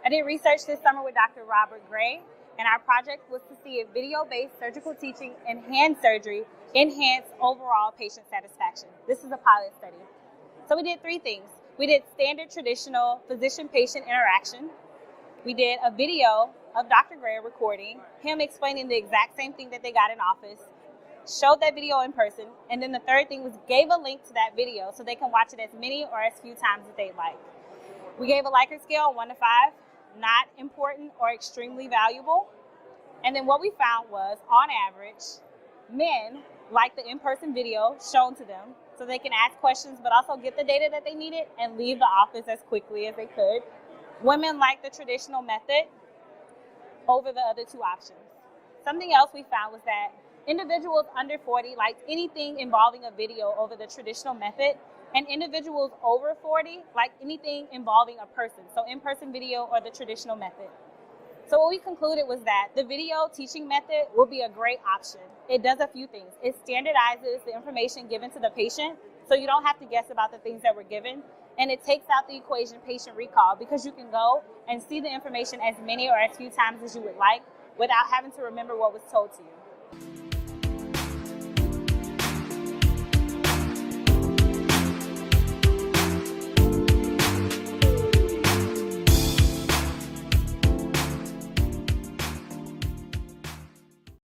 I did research this summer with Dr. Robert Gray, and our project was to see if video-based surgical teaching in hand surgery enhanced overall patient satisfaction. This is a pilot study. So we did 3 things. We did standard traditional physician-patient interaction. We did a video of Dr. Gray recording, him explaining the exact same thing that they got in office, showed that video in person, and then the third thing was gave a link to that video so they can watch it as many or as few times as they'd like. We gave a Likert scale of 1 to 5, not important or extremely valuable. And then what we found was, on average, men liked the in-person video shown to them so they can ask questions but also get the data that they needed and leave the office as quickly as they could. Women liked the traditional method over the other 2 options. Something else we found was that individuals under 40 liked anything involving a video over the traditional method, and individuals over 40 like anything involving a person, so in-person video or the traditional method. So what we concluded was that the video teaching method will be a great option. It does a few things. It standardizes the information given to the patient, so you don't have to guess about the things that were given, and it takes out the equation patient recall because you can go and see the information as many or as few times as you would like without having to remember what was told to you.